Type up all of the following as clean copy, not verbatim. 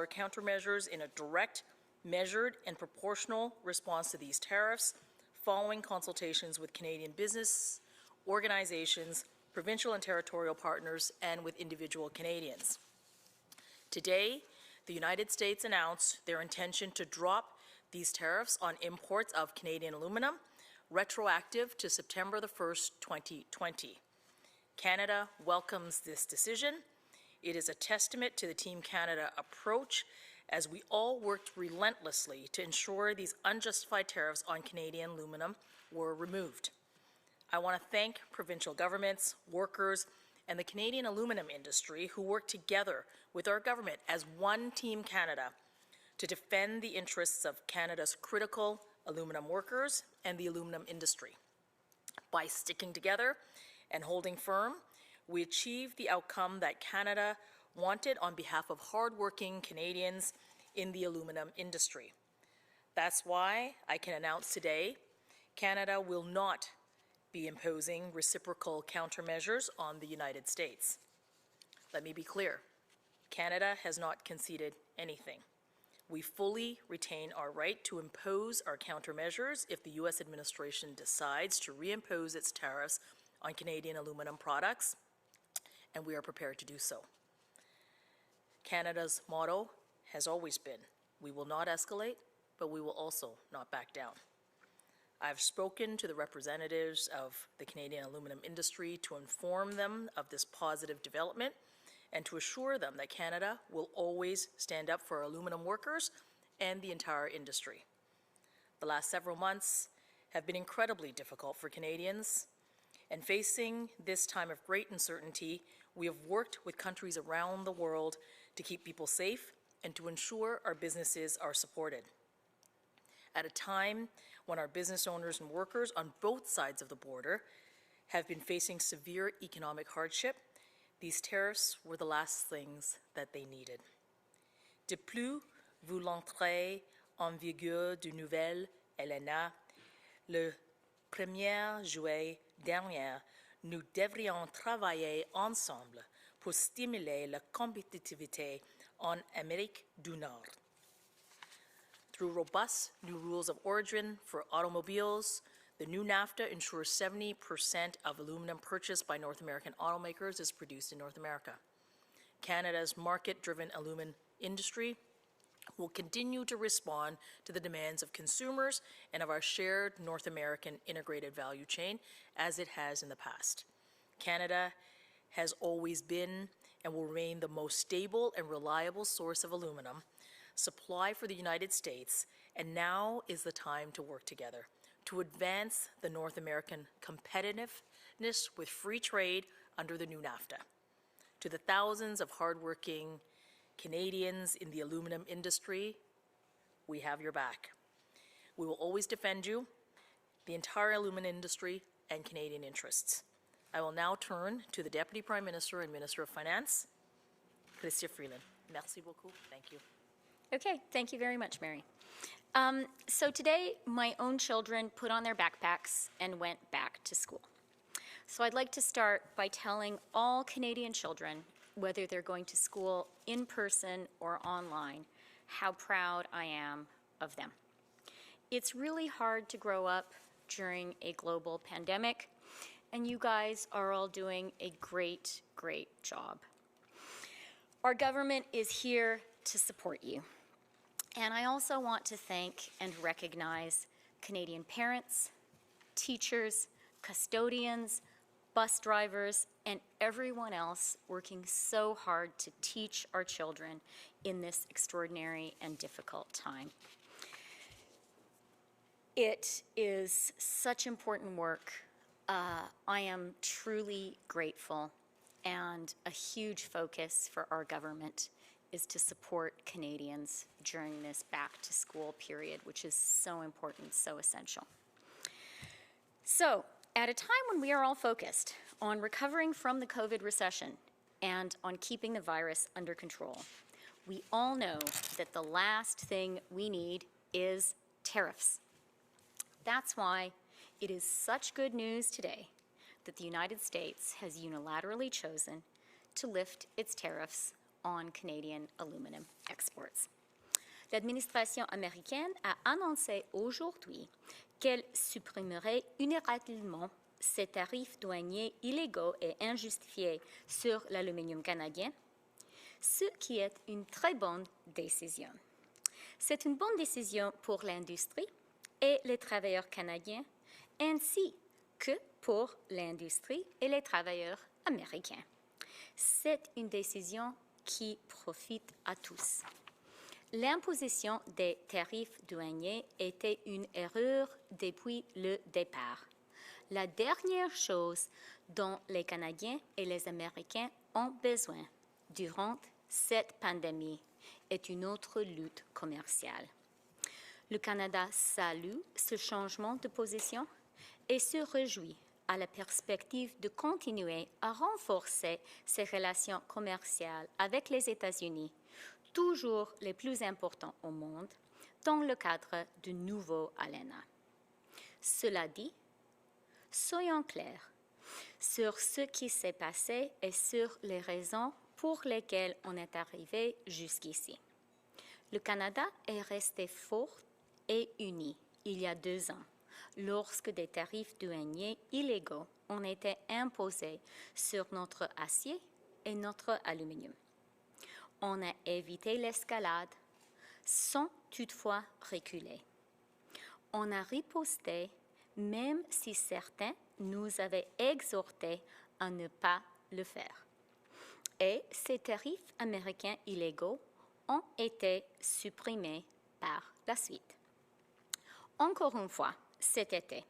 our countermeasures in a direct, measured, and proportional response to these tariffs, following consultations with Canadian business organizations, provincial and territorial partners, and with individual Canadians. Today, the United States announced their intention to drop these tariffs on imports of Canadian aluminum, retroactive to September the 1st, 2020. Canada welcomes this decision. It is a testament to the Team Canada approach as we all worked relentlessly to ensure these unjustified tariffs on Canadian aluminum were removed. I want to thank provincial governments, workers, and the Canadian aluminum industry who worked together with our government as one Team Canada to defend the interests of Canada's critical aluminum workers and the aluminum industry. By sticking together and holding firm, we achieved the outcome that Canada wanted on behalf of hardworking Canadians in the aluminum industry. That's why I can announce today, Canada will not be imposing reciprocal countermeasures on the United States. Let me be clear, Canada has not conceded anything. We fully retain our right to impose our countermeasures if the U.S. administration decides to reimpose its tariffs on Canadian aluminum products, and we are prepared to do so. Canada's motto has always been, we will not escalate, but we will also not back down. I've spoken to the representatives of the Canadian aluminum industry to inform them of this positive development and to assure them that Canada will always stand up for our aluminum workers and the entire industry. The last several months have been incredibly difficult for Canadians, and facing this time of great uncertainty, we have worked with countries around the world to keep people safe and to ensure our businesses are supported. At a time when our business owners and workers on both sides of the border have been facing severe economic hardship, these tariffs were the last things that they needed. De plus, vous l'entrée en vigueur du nouvel LNA, le 1er juillet dernier, nous devrions travailler ensemble pour stimuler la compétitivité en Amérique du Nord. Through robust new rules of origin for automobiles, the new NAFTA ensures 70% of aluminum purchased by North American automakers is produced in North America. Canada's market-driven aluminum industry will continue to respond to the demands of consumers and of our shared North American integrated value chain as it has in the past. Canada has always been and will remain the most stable and reliable source of aluminum supply for the United States, and now is the time to work together to advance the North American competitiveness with free trade under the new NAFTA. To the thousands of hardworking Canadians in the aluminum industry, we have your back. We will always defend you, the entire aluminum industry, and Canadian interests. I will now turn to the Deputy Prime Minister and Minister of Finance, Chrystia Freeland. Merci beaucoup. Thank you. Okay, thank you very much, Mary. So today, my own children put on their backpacks and went back to school. So I'd like to start by telling all Canadian children, whether they're going to school in person or online, how proud I am of them. It's really hard to grow up during a global pandemic, and you guys are all doing a great, great job. Our government is here to support you. And I also want to thank and recognize Canadian parents, teachers, custodians, bus drivers, and everyone else working so hard to teach our children in this extraordinary and difficult time. It is such important work. I am truly grateful, and a huge focus for our government is to support Canadians during this back-to-school period, which is so important, so essential. So, at a time when we are all focused on recovering from the COVID recession and on keeping the virus under control, we all know that the last thing we need is tariffs. That's why it is such good news today that the United States has unilaterally chosen to lift its tariffs on Canadian aluminum exports. l'administration américaine a annoncé aujourd'hui qu'elle supprimerait unilatéralement ces tarifs douaniers illégaux et injustifiés sur l'aluminium canadien, ce qui est une très bonne décision. C'est une bonne décision pour l'industrie et les travailleurs canadiens, ainsi que pour l'industrie et les travailleurs américains. C'est une décision qui profite à tous. L'imposition des tarifs douaniers était une erreur depuis le départ. La dernière chose dont les Canadiens et les Américains ont besoin durant cette pandémie est une autre lutte commerciale. Le Canada salue ce changement de position et se réjouit à la perspective de continuer à renforcer ses relations commerciales avec les États-Unis, toujours les plus importants au monde, dans le cadre du nouveau ALENA. Cela dit, soyons clairs sur ce qui s'est passé et sur les raisons pour lesquelles on est arrivé jusqu'ici. Le Canada est resté fort et uni il y a 2 ans, lorsque des tarifs douaniers illégaux ont été imposés sur notre acier et notre aluminium. On a évité l'escalade sans toutefois reculer. On a riposté même si certains nous avaient exhortés à ne pas le faire. Et ces tarifs américains illégaux ont été supprimés par la suite. Encore une fois, cet été,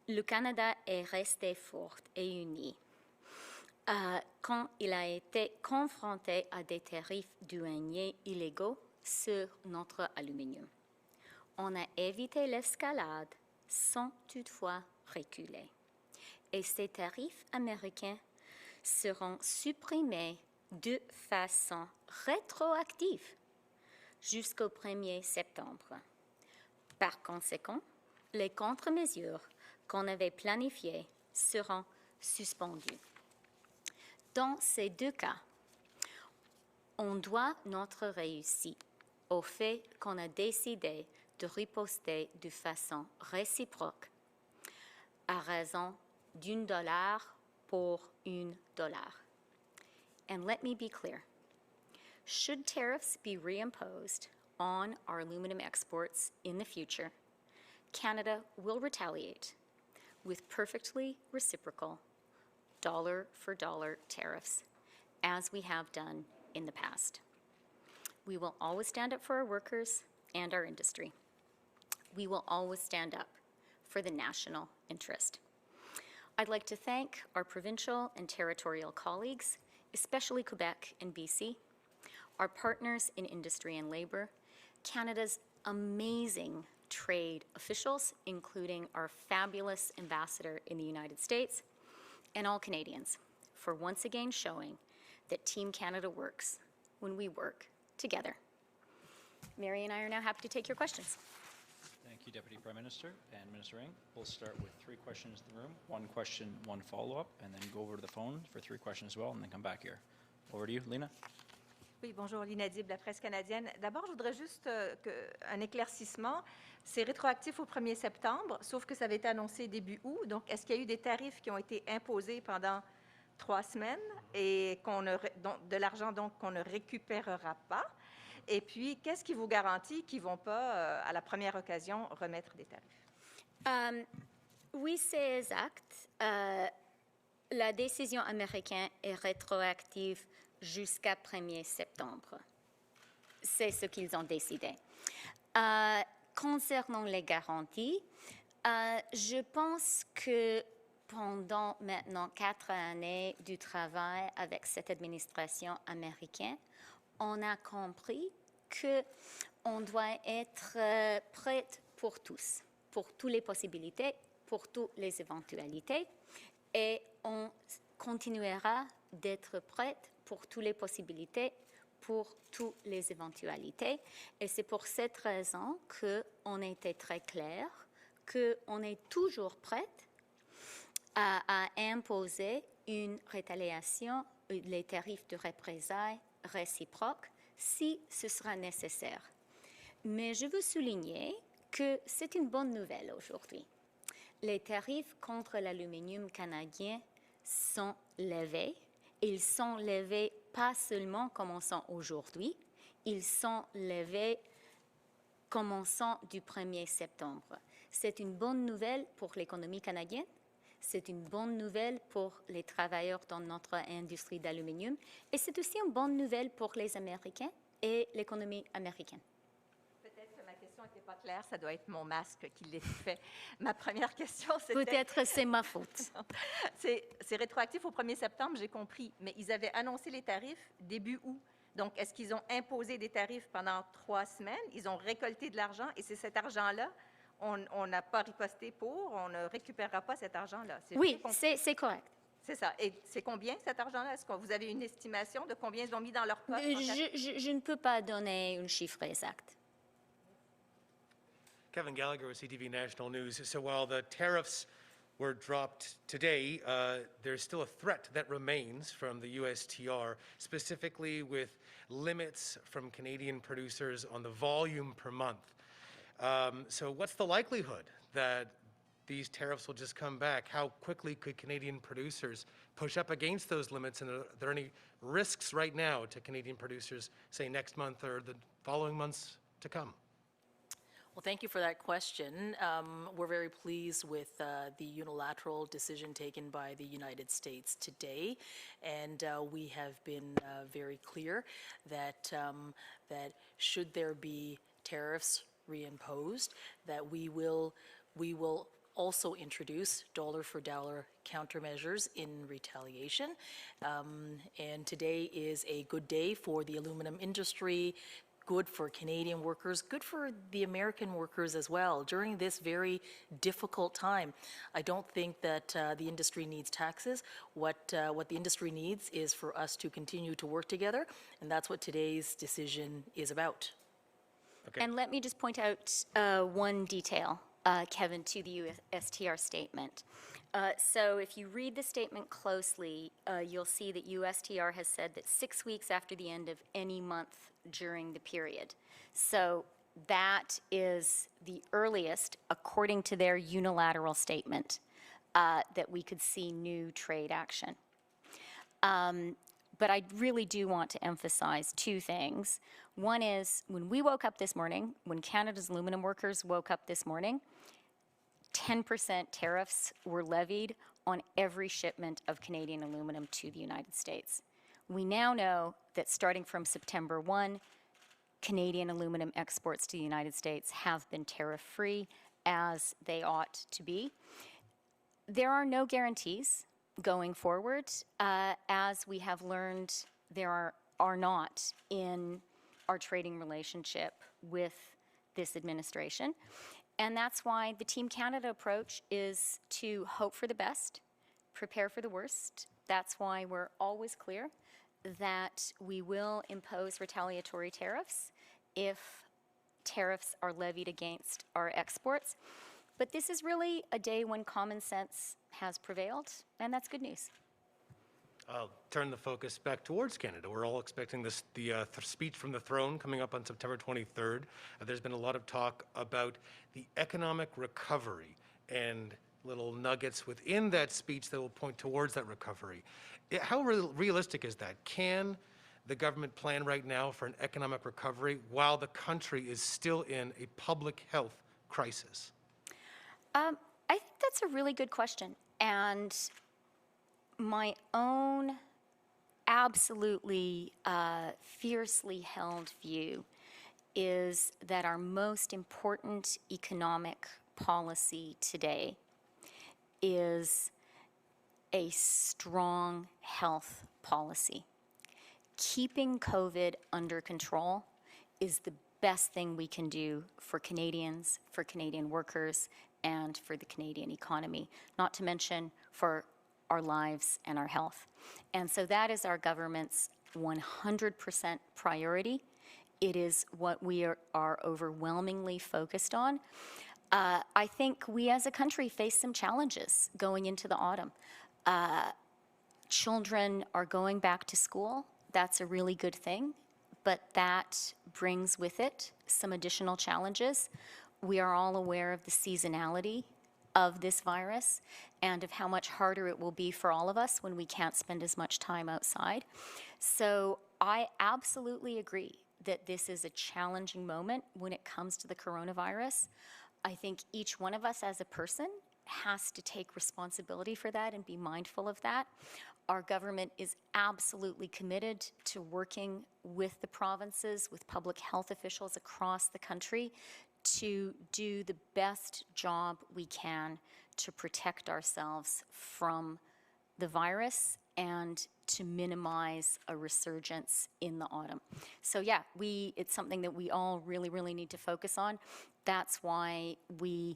le Canada est resté fort et uni quand il a été confronté à des tarifs douaniers illégaux sur notre aluminium. On a évité l'escalade sans toutefois reculer. Et ces tarifs américains seront supprimés de façon rétroactive jusqu'au 1er septembre. Par conséquent, les contre-mesures qu'on avait planifiées seront suspendues. Dans ces 2 cas, on doit notre réussite au fait qu'on a décidé de riposter de façon réciproque à raison $1 pour $1. And let me be clear. Should tariffs be reimposed on our aluminum exports in the future, Canada will retaliate with perfectly reciprocal dollar-for-dollar tariffs, as we have done in the past. We will always stand up for our workers and our industry. We will always stand up for the national interest. I'd like to thank our provincial and territorial colleagues, especially Quebec and BC, our partners in industry and labor, Canada's amazing trade officials, including our fabulous ambassador in the United States, and all Canadians for once again showing that Team Canada works when we work together. Mary and I are now happy to take your questions. Thank you, Deputy Prime Minister and Minister Ng. We'll start with 3 questions in the room, 1 question, 1 follow-up, and then go over to the phone for 3 questions as well, and then come back here. Over to you, Lena. Oui, bonjour, Lina Dib, la presse canadienne. D'abord, je voudrais juste un éclaircissement. C'est rétroactif au 1er septembre, sauf que ça avait été annoncé début août. Donc, est-ce qu'il y a eu des tarifs qui ont été imposés pendant 3 semaines et de l'argent donc qu'on ne récupérera pas? Et puis, qu'est-ce qui vous garantit qu'ils ne vont pas, à la première occasion, remettre des tarifs? Oui, c'est exact. La décision américaine est rétroactive jusqu'à 1er septembre. C'est ce qu'ils ont décidé. Concernant les garanties, je pense que pendant maintenant 4 années du travail avec cette administration américaine, on a compris qu'on doit être prête pour tous, pour toutes les possibilités, pour toutes les éventualités, et on continuera d'être prête pour toutes les possibilités, pour toutes les éventualités. Et c'est pour cette raison qu'on était très clair, qu'on est toujours prête à imposer une rétaliation, les tarifs de représailles réciproques, si ce sera nécessaire. Mais je veux souligner que c'est une bonne nouvelle aujourd'hui. Les tarifs contre l'aluminium canadien sont levés. Ils sont levés pas seulement commençant aujourd'hui, ils sont levés commençant du 1er septembre. C'est une bonne nouvelle pour l'économie canadienne, c'est une bonne nouvelle pour les travailleurs dans notre industrie d'aluminium et c'est aussi une bonne nouvelle pour les Américains et l'économie américaine. Peut-être que ma question n'était pas claire, ça doit être mon masque qui l'étouffait. Ma première question, c'était... Peut-être c'est ma faute. C'est rétroactif au 1er septembre, j'ai compris, mais ils avaient annoncé les tarifs début août. Donc, est-ce qu'ils ont imposé des tarifs pendant 3 semaines? Ils ont récolté de l'argent et c'est cet argent-là, on n'a pas riposté pour, on ne récupérera pas cet argent-là. Oui, c'est correct. C'est ça. Et c'est combien cet argent-là? Est-ce que vous avez une estimation de combien ils ont mis dans leur poche? Je ne peux pas donner un chiffre exact. Kevin Gallagher with CTV National News. So while the tariffs were dropped today, there's still a threat that remains from the USTR, specifically with limits from Canadian producers on the volume per month. So what's the likelihood that these tariffs will just come back? How quickly could Canadian producers push up against those limits? And are there any risks right now to Canadian producers, say next month or the following months to come? Well, thank you for that question. We're very pleased with the unilateral decision taken by the United States today, and we have been very clear that that should there be tariffs reimposed, that we will also introduce dollar-for-dollar countermeasures in retaliation. And today is a good day for the aluminum industry, good for Canadian workers, good for the American workers as well during this very difficult time. I don't think that the industry needs taxes. What the industry needs is for us to continue to work together, and that's what today's decision is about. Okay. And let me just point out one detail, Kevin, to the USTR statement. So if you read the statement closely, you'll see that USTR has said that 6 weeks after the end of any month during the period. So that is the earliest, according to their unilateral statement, that we could see new trade action. But I really do want to emphasize 2 things. One is, when we woke up this morning, when Canada's aluminum workers woke up this morning, 10% tariffs were levied on every shipment of Canadian aluminum to the United States. We now know that starting from September 1, Canadian aluminum exports to the United States have been tariff-free, as they ought to be. There are no guarantees going forward, as we have learned there are not in our trading relationship with this administration. And that's why the Team Canada approach is to hope for the best, prepare for the worst. That's why we're always clear that we will impose retaliatory tariffs if tariffs are levied against our exports. But this is really a day when common sense has prevailed, and that's good news. I'll turn the focus back towards Canada. We're all expecting the speech from the throne coming up on September 23rd. There's been a lot of talk about the economic recovery and little nuggets within that speech that will point towards that recovery. How realistic is that? Can the government plan right now for an economic recovery while the country is still in a public health crisis? I think that's a really good question. And my own absolutely fiercely held view is that our most important economic policy today is a strong health policy. Keeping COVID under control is the best thing we can do for Canadians, for Canadian workers, and for the Canadian economy, not to mention for our lives and our health. And so that is our government's 100% priority. It is what we are overwhelmingly focused on. I think we as a country face some challenges going into the autumn. Children are going back to school. That's a really good thing. but that brings with it some additional challenges. We are all aware of the seasonality of this virus and of how much harder it will be for all of us when we can't spend as much time outside. So I absolutely agree that this is a challenging moment when it comes to the coronavirus. I think each one of us as a person has to take responsibility for that and be mindful of that. Our government is absolutely committed to working with the provinces, with public health officials across the country to do the best job we can to protect ourselves from the virus and to minimize a resurgence in the autumn. So yeah, it's something that we all really, really need to focus on. That's why we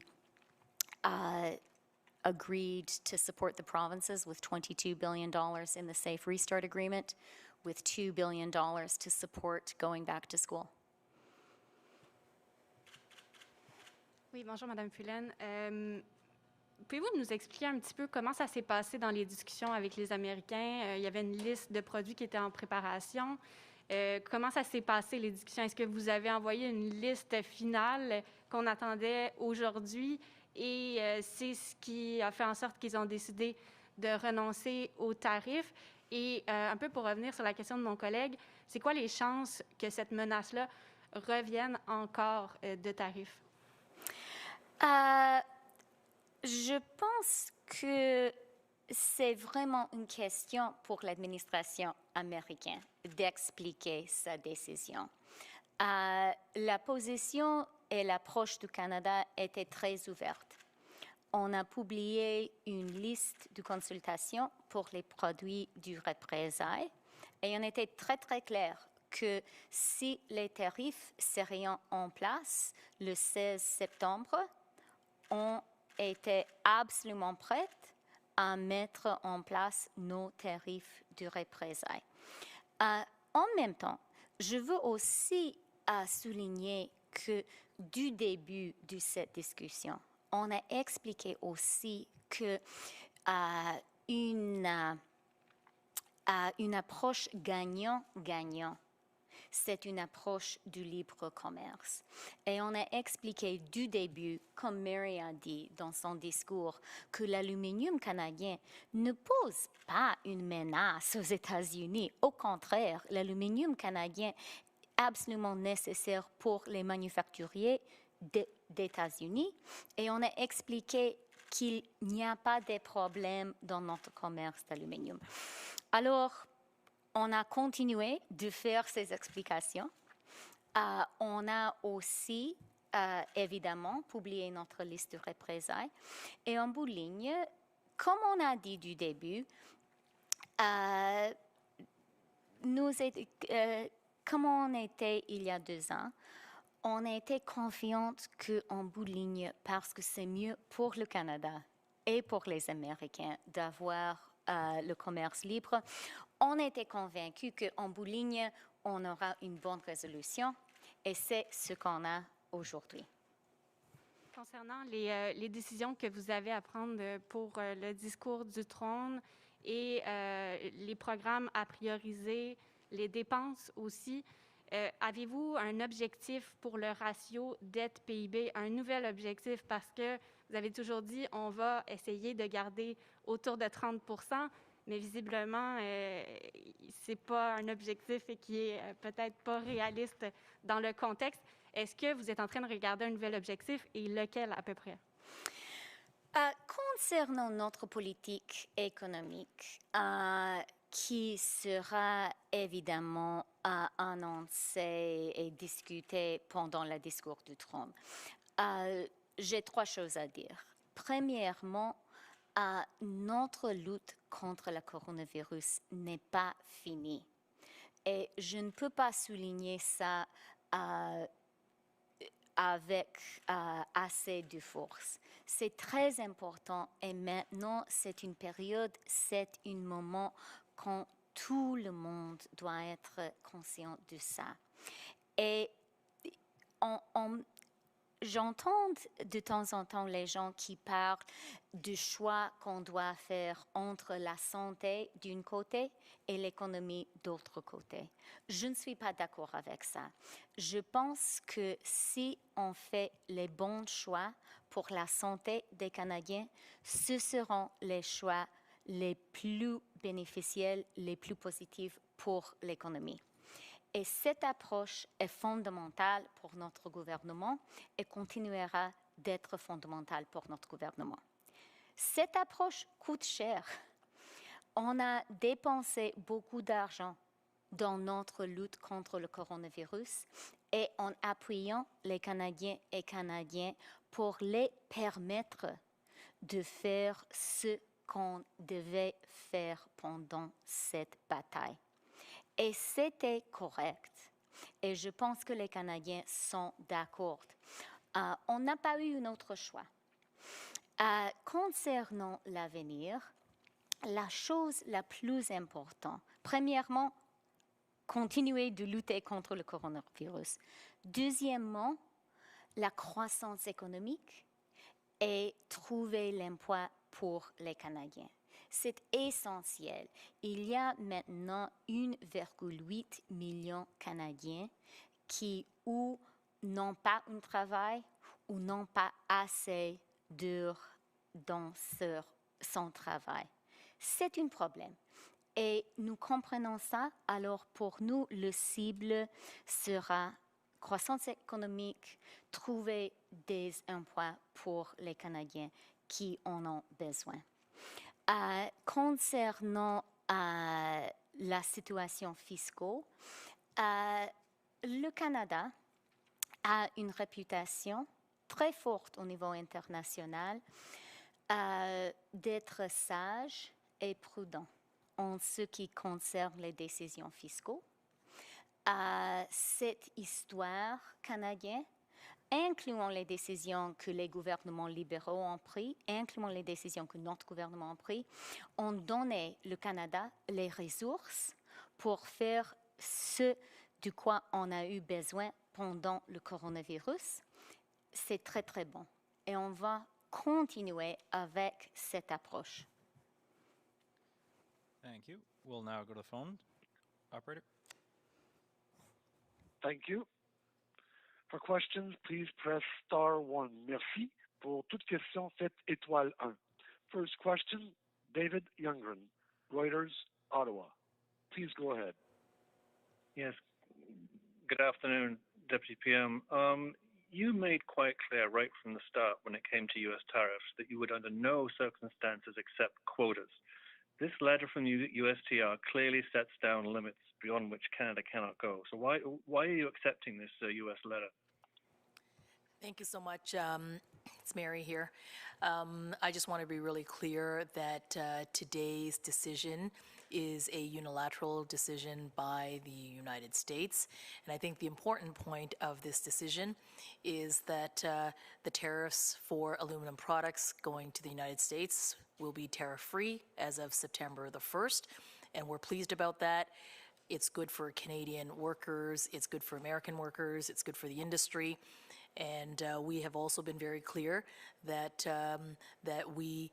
agreed to support the provinces with $22 billion in the Safe Restart Agreement, with $2 billion to support going back to school. Oui, bonjour, Madame Freeland. Pouvez-vous nous expliquer un petit peu comment ça s'est passé dans les discussions avec les Américains? Il y avait une liste de produits qui était en préparation. Comment ça s'est passé, les discussions? Est-ce que vous avez envoyé une liste finale qu'on attendait aujourd'hui? Et c'est ce qui a fait en sorte qu'ils ont décidé de renoncer aux tarifs. Et un peu pour revenir sur la question de mon collègue, c'est quoi les chances que cette menace-là revienne encore de tarifs? Je pense que c'est vraiment une question pour l'administration américaine d'expliquer sa décision. La position et l'approche du Canada étaient très ouvertes. On a publié une liste de consultation pour les produits du représailles et on était très, très clair que si les tarifs seraient en place le 16 septembre, on était absolument prêts à mettre en place nos tarifs de représailles. En même temps, je veux aussi souligner que du début de cette discussion, on a expliqué aussi que une approche gagnant-gagnant, c'est une approche du libre commerce. Et on a expliqué du début, comme Mary a dit dans son discours, que l'aluminium canadien ne pose pas une menace aux États-Unis. Au contraire, l'aluminium canadien est absolument nécessaire pour les manufacturiers des États-Unis. Et on a expliqué qu'il n'y a pas de problème dans notre commerce d'aluminium. Alors, on a continué de faire ces explications. On a aussi, évidemment, publié notre liste de représailles. Et en bout de ligne, comme on a dit du début, comme on était il y a 2 ans, on a été confiante qu'en bout de ligne, parce que c'est mieux pour le Canada et pour les Américains d'avoir le commerce libre, on était convaincus qu'en bout de ligne, on aura une bonne résolution et c'est ce qu'on a aujourd'hui. Concernant les décisions que vous avez à prendre pour le discours du trône et les programmes à prioriser, les dépenses aussi, avez-vous un objectif pour le ratio dette-PIB, un nouvel objectif? Parce que vous avez toujours dit on va essayer de garder autour de 30 %, mais visiblement, ce n'est pas un objectif et qui est peut-être pas réaliste dans le contexte. Est-ce que vous êtes en train de regarder un nouvel objectif et lequel à peu près? Concernant notre politique économique, qui sera évidemment annoncée et discutée pendant le discours du trône, j'ai 3 choses à dire. Premièrement, notre lutte contre le coronavirus n'est pas finie. Et je ne peux pas souligner ça avec assez de force. C'est très important et maintenant c'est une période, c'est un moment quand tout le monde doit être conscient de ça. Et J'entends de temps en temps les gens qui parlent du choix qu'on doit faire entre la santé d'un côté et l'économie d'autre côté. Je ne suis pas d'accord avec ça. Je pense que si on fait les bons choix pour la santé des Canadiens, ce seront les choix les plus bénéficiels, les plus positifs pour l'économie. Et cette approche est fondamentale pour notre gouvernement et continuera d'être fondamentale pour notre gouvernement. Cette approche coûte cher. On a dépensé beaucoup d'argent dans notre lutte contre le coronavirus et en appuyant les Canadiens et Canadiennes pour les permettre de faire ce qu'on devait faire pendant cette bataille. Et c'était correct. Et je pense que les Canadiens sont d'accord. On n'a pas eu un autre choix. Concernant l'avenir, la chose la plus importante, premièrement, continuer de lutter contre le coronavirus. Deuxièmement, la croissance économique et trouver l'emploi pour les Canadiens. C'est essentiel. Il y a maintenant 1,8 million de Canadiens qui ou n'ont pas un travail ou n'ont pas assez d'heures dans son travail. C'est un problème. Et nous comprenons ça. Alors pour nous, le cible sera croissance économique, trouver des emplois pour les Canadiens qui en ont besoin. Concernant la situation fiscale, le Canada a une réputation très forte au niveau international d'être sage et prudent en ce qui concerne les décisions fiscales. Cette histoire canadienne, incluant les décisions que les gouvernements libéraux ont prises, incluant les décisions que notre gouvernement a prises, ont donné au Canada les ressources pour faire ce de quoi on a eu besoin pendant le coronavirus. C'est très, très bon. Et on va continuer avec cette approche. Thank you. We'll now go to the phone. Operator. Thank you. For questions, please press star 1. Merci. Pour toute question, faites étoile 1. First question, David Youngren, Reuters, Ottawa. Please go ahead. Yes. Good afternoon, Deputy PM. You made quite clear right from the start when it came to U.S. tariffs that you would under no circumstances accept quotas. This letter from USTR clearly sets down limits beyond which Canada cannot go. So why are you accepting this U.S. letter? Thank you so much. It's Mary here. I just want to be really clear that today's decision is a unilateral decision by the United States. And I think the important point of this decision is that the tariffs for aluminum products going to the United States will be tariff-free as of September the 1st. And we're pleased about that. It's good for Canadian workers, it's good for American workers, it's good for the industry. And we have also been very clear that we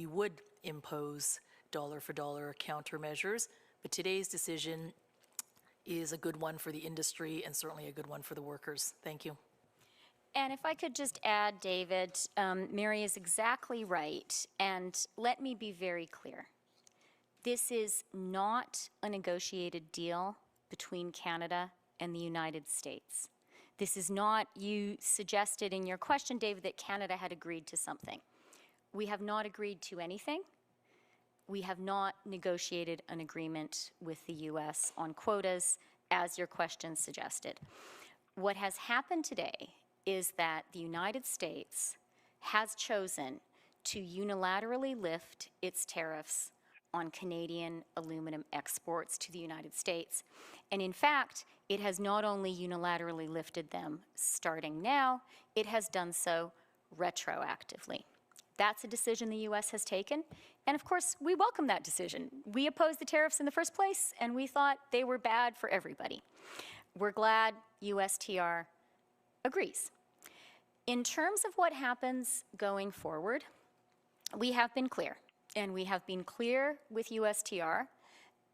would impose dollar-for-dollar countermeasures. But today's decision is a good one for the industry and certainly a good one for the workers. Thank you. And if I could just add, David, Mary is exactly right. And let me be very clear. This is not a negotiated deal between Canada and the United States. This is not, you suggested in your question, David, that Canada had agreed to something. We have not agreed to anything. We have not negotiated an agreement with the U.S. on quotas, as your question suggested. What has happened today is that the United States has chosen to unilaterally lift its tariffs on Canadian aluminum exports to the United States. And in fact, it has not only unilaterally lifted them starting now, it has done so retroactively. That's a decision the U.S. has taken, and of course, we welcome that decision. We opposed the tariffs in the first place, and we thought they were bad for everybody. We're glad USTR agrees. In terms of what happens going forward, we have been clear, and we have been clear with USTR,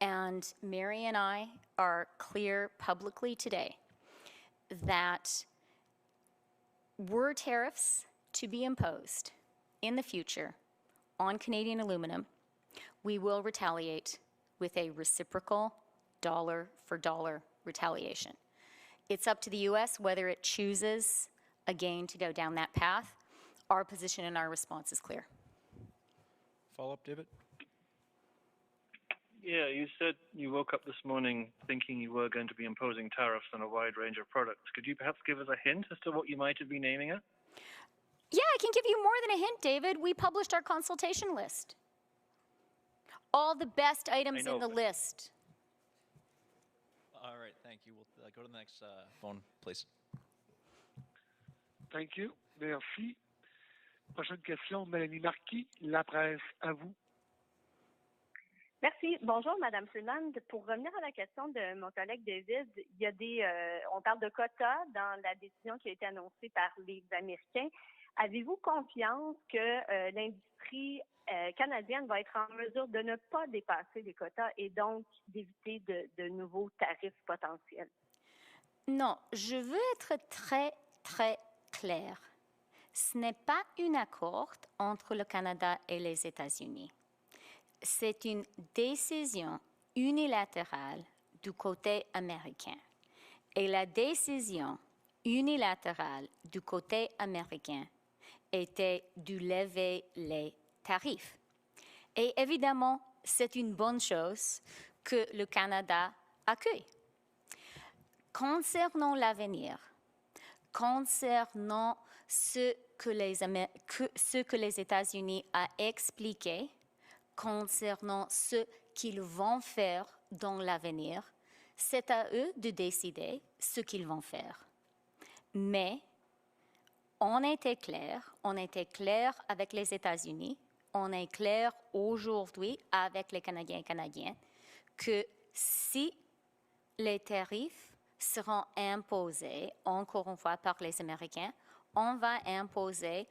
and Mary and I are clear publicly today that were tariffs to be imposed in the future on Canadian aluminum, we will retaliate with a reciprocal dollar-for-dollar retaliation. It's up to the U.S. whether it chooses, again, to go down that path. Our position and our response is clear. Follow-up, David? Yeah, you said you woke up this morning thinking you were going to be imposing tariffs on a wide range of products. Could you perhaps give us a hint as to what you might have been aiming at? Yeah, I can give you more than a hint, David. We published our consultation list. All the best items in the list. All right, thank you. We'll go to the next phone, please. Thank you. Merci. Prochaine question, Mélanie Marquis, La Presse, à vous. Merci. Bonjour, Madame Freeland. Pour revenir à la question de mon collègue David, il y a on parle de quotas dans la décision qui a été annoncée par les Américains. Avez-vous confiance que l'industrie canadienne va être en mesure de ne pas dépasser les quotas et donc d'éviter de nouveaux tarifs potentiels? Non, je veux être très, très claire. Ce n'est pas un accord entre le Canada et les États-Unis. C'est une décision unilatérale du côté américain. Et la décision unilatérale du côté américain était de lever les tarifs. Et évidemment, c'est une bonne chose que le Canada accueille. Concernant l'avenir, concernant ce que les États-Unis ont expliqué, concernant ce qu'ils vont faire dans l'avenir, c'est à eux de décider ce qu'ils vont faire. Mais on était clair avec les États-Unis, on est clair aujourd'hui avec les Canadiens et Canadiennes que si les tarifs seront imposés, encore une fois par les Américains, on va imposer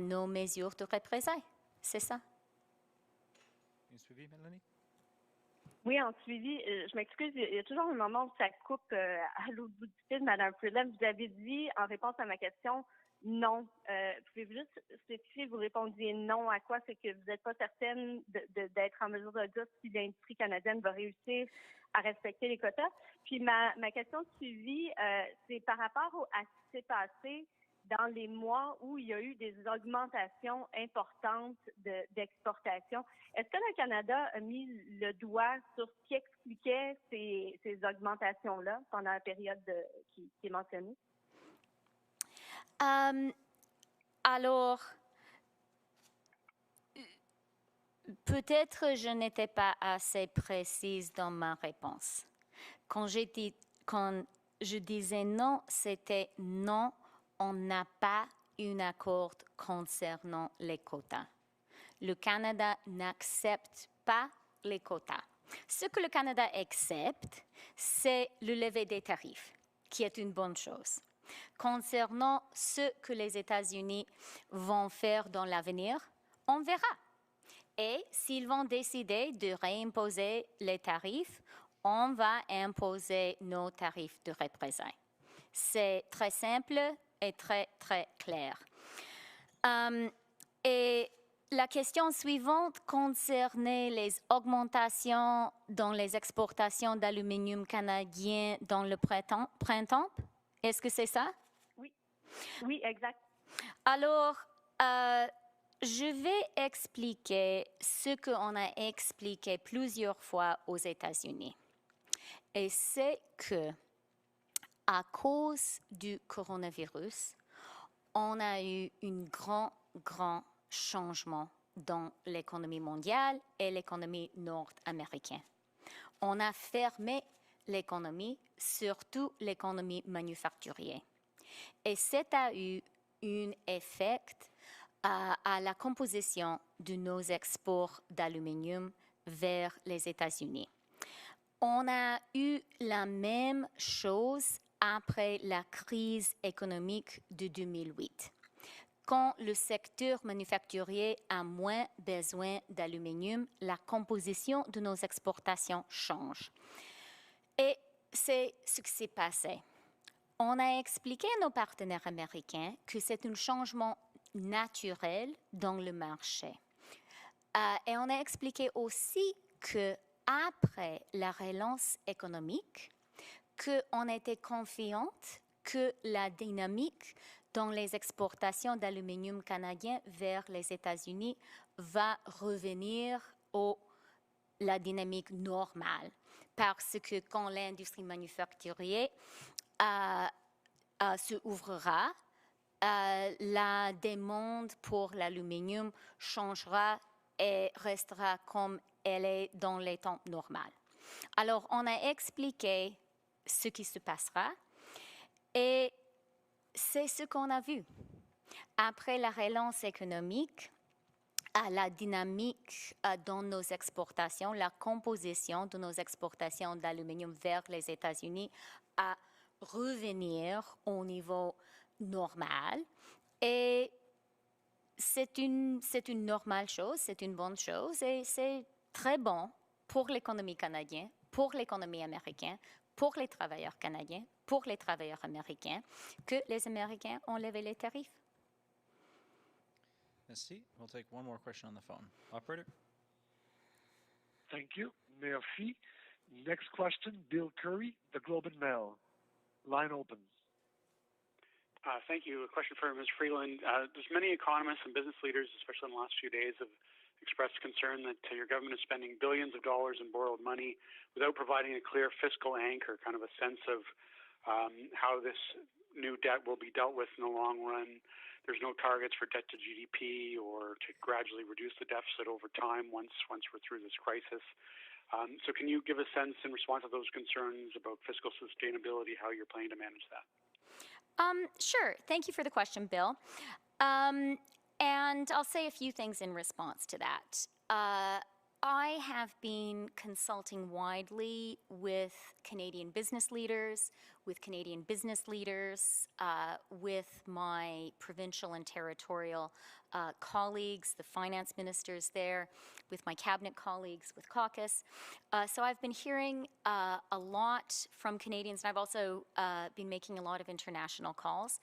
nos mesures de représailles. C'est ça. Un suivi, Mélanie? Oui, en suivi, je m'excuse, il y a toujours un moment où ça coupe à l'autre bout du fil, Mme Freeland. Vous avez dit, en réponse à ma question, non. Pouvez-vous juste spécifier, vous répondiez non à quoi? C'est que vous n'êtes pas certaine d'être en mesure de dire si l'industrie canadienne va réussir à respecter les quotas. Puis ma question de suivi, c'est par rapport à ce qui s'est passé dans les mois où il y a eu des augmentations importantes d'exportation. Est-ce que le Canada a mis le doigt sur ce qui expliquait ces augmentations-là pendant la période qui est mentionnée? Alors, peut-être je n'étais pas assez précise dans ma réponse. Quand je disais non, c'était non, on n'a pas un accord concernant les quotas. Le Canada n'accepte pas les quotas. Ce que le Canada accepte, c'est le lever des tarifs, qui est une bonne chose. Concernant ce que les États-Unis vont faire dans l'avenir, on verra. Et s'ils vont décider de réimposer les tarifs, on va imposer nos tarifs de représailles. C'est très simple et très, très clair. Et la question suivante concernait les augmentations dans les exportations d'aluminium canadien dans le printemps. Est-ce que c'est ça? Oui, exact. Alors, je vais expliquer ce qu'on a expliqué plusieurs fois aux États-Unis. Et c'est que, à cause du coronavirus, on a eu un grand changement dans l'économie mondiale et l'économie nord-américaine. On a fermé l'économie, surtout l'économie manufacturière. Et ça a eu un effet à la composition de nos exports d'aluminium vers les États-Unis. On a eu la même chose après la crise économique de 2008. Quand le secteur manufacturier a moins besoin d'aluminium, la composition de nos exportations change. Et c'est ce qui s'est passé. On a expliqué à nos partenaires américains que c'est un changement naturel dans le marché. Et on a expliqué aussi qu'après la relance économique, qu'on était confiante que la dynamique dans les exportations d'aluminium canadien vers les États-Unis va revenir à la dynamique normale. Parce que quand l'industrie manufacturière se ouvrira, la demande pour l'aluminium changera et restera comme elle est dans les temps normaux. Alors, on a expliqué ce qui se passera et c'est ce qu'on a vu. Après la relance économique, la dynamique dans nos exportations, la composition de nos exportations d'aluminium vers les États-Unis à revenir au niveau normal. Et c'est une normale chose, c'est une bonne chose et c'est très bon pour l'économie canadienne, pour l'économie américaine, pour les travailleurs canadiens, pour les travailleurs américains, que les Américains ont levé les tarifs. Merci. We'll take one more question on the phone. Operator? Thank you. Merci. Next question, Bill Curry, the Globe and Mail. Line open. Thank you. A question for Ms. Freeland. There's many economists and business leaders, especially in the last few days, have expressed concern that your government is spending billions of dollars in borrowed money without providing a clear fiscal anchor, kind of a sense of how this new debt will be dealt with in the long run. There's no targets for debt to GDP or to gradually reduce the deficit over time once we're through this crisis. So can you give a sense in response to those concerns about fiscal sustainability, how you're planning to manage that? Sure. Thank you for the question, Bill. And I'll say a few things in response to that. I have been consulting widely with Canadian business leaders, with Canadian business leaders, with my provincial and territorial colleagues, the finance ministers there, with my cabinet colleagues, with caucus. So I've been hearing a lot from Canadians, and I've also been making a lot of international calls.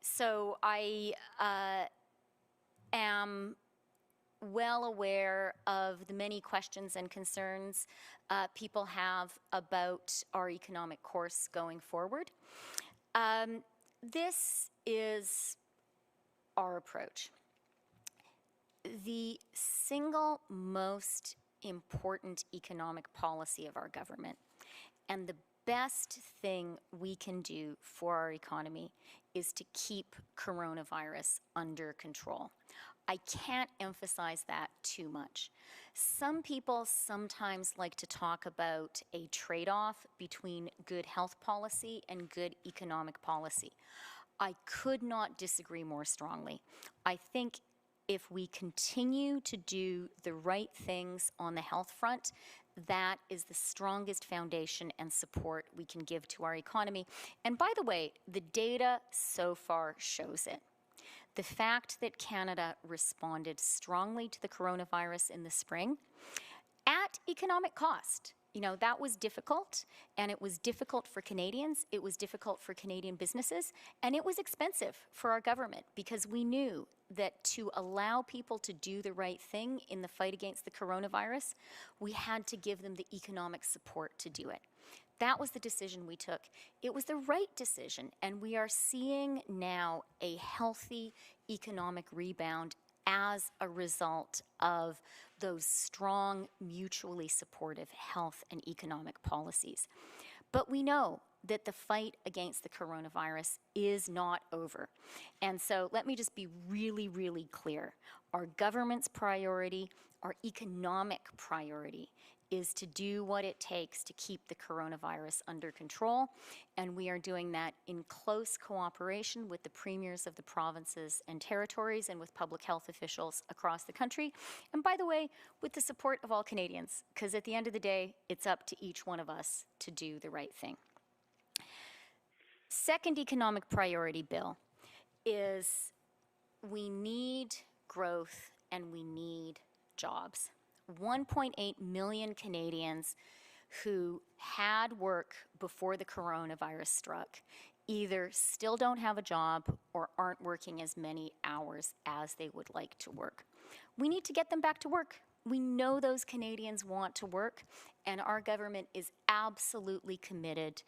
So I am well aware of the many questions and concerns people have about our economic course going forward. This is our approach. The single most important economic policy of our government and the best thing we can do for our economy is to keep coronavirus under control. I can't emphasize that too much. Some people sometimes like to talk about a trade-off between good health policy and good economic policy. I could not disagree more strongly. I think if we continue to do the right things on the health front, that is the strongest foundation and support we can give to our economy. And by the way, the data so far shows it. The fact that Canada responded strongly to the coronavirus in the spring at economic cost. You know, that was difficult, and it was difficult for Canadians, it was difficult for Canadian businesses, and it was expensive for our government because we knew that to allow people to do the right thing in the fight against the coronavirus, we had to give them the economic support to do it. That was the decision we took. It was the right decision, and we are seeing now a healthy economic rebound as a result of those strong, mutually supportive health and economic policies. But we know that the fight against the coronavirus is not over. And so let me just be really, really clear. Our government's priority, our economic priority, is to do what it takes to keep the coronavirus under control, and we are doing that in close cooperation with the premiers of the provinces and territories and with public health officials across the country, and by the way, with the support of all Canadians, because at the end of the day, it's up to each one of us to do the right thing. second economic priority, Bill, is we need growth and we need jobs. 1.8 million Canadians who had work before the coronavirus struck either still don't have a job or aren't working as many hours as they would like to work. We need to get them back to work. We know those Canadians want to work, and our government is absolutely committed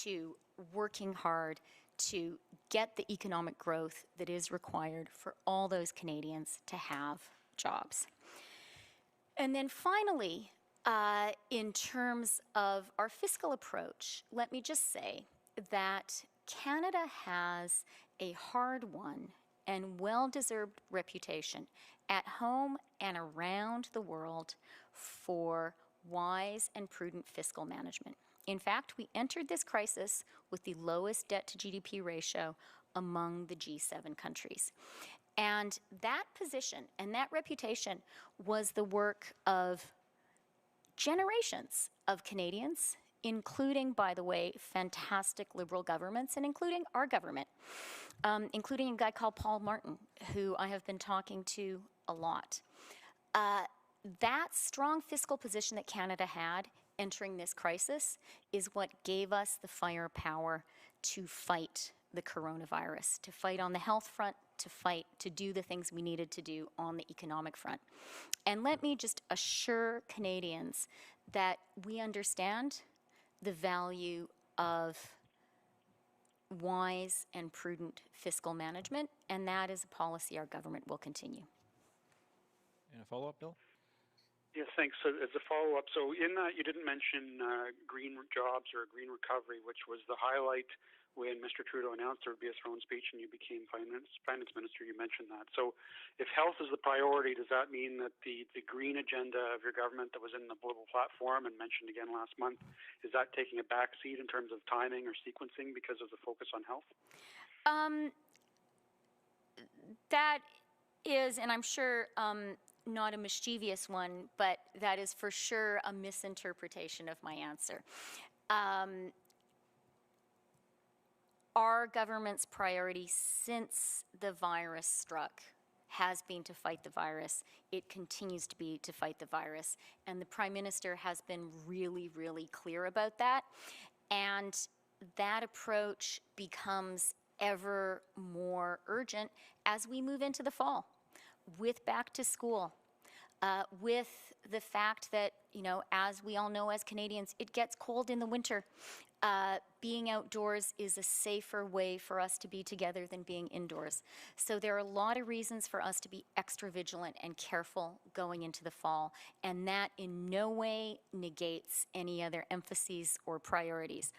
to working hard to get the economic growth that is required for all those Canadians to have jobs. And then finally, in terms of our fiscal approach, let me just say that Canada has a hard-won and well-deserved reputation at home and around the world for wise and prudent fiscal management. In fact, we entered this crisis with the lowest debt-to-GDP ratio among the G7 countries. And that position and that reputation was the work of generations of Canadians, including, by the way, fantastic Liberal governments, and including our government, including a guy called Paul Martin, who I have been talking to a lot. That strong fiscal position that Canada had entering this crisis is what gave us the firepower to fight the coronavirus, to fight on the health front, to do the things we needed to do on the economic front. And let me just assure Canadians that we understand the value of wise and prudent fiscal management, and that is a policy our government will continue. And a follow-up, Bill? Yes, thanks. So as a follow-up, so in that you didn't mention green jobs or green recovery, which was the highlight when Mr. Trudeau announced there would be a throne speech and you became finance minister. You mentioned that. So if health is the priority, does that mean that the green agenda of your government that was in the global platform and mentioned again last month, is that taking a back seat in terms of timing or sequencing because of the focus on health? That is, and I'm sure not a mischievous one, but that is for sure a misinterpretation of my answer. Our government's priority since the virus struck has been to fight the virus. It continues to be to fight the virus. And the Prime Minister has been really, really clear about that. And that approach becomes ever more urgent as we move into the fall, with back to school, with the fact that, you know, as we all know as Canadians, it gets cold in the winter. Being outdoors is a safer way for us to be together than being indoors. So there are a lot of reasons for us to be extra vigilant and careful going into the fall, and that in no way negates any other emphases or priorities.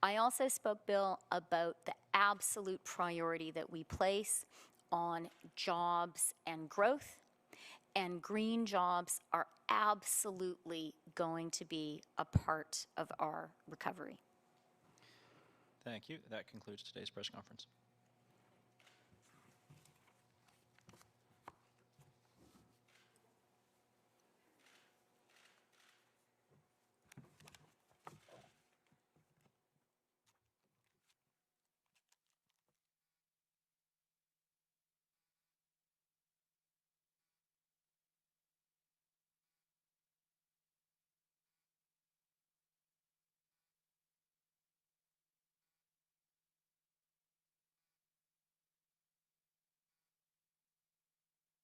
I also spoke, Bill, about the absolute priority that we place on jobs and growth, and green jobs are absolutely going to be a part of our recovery. Thank you. That concludes today's press conference.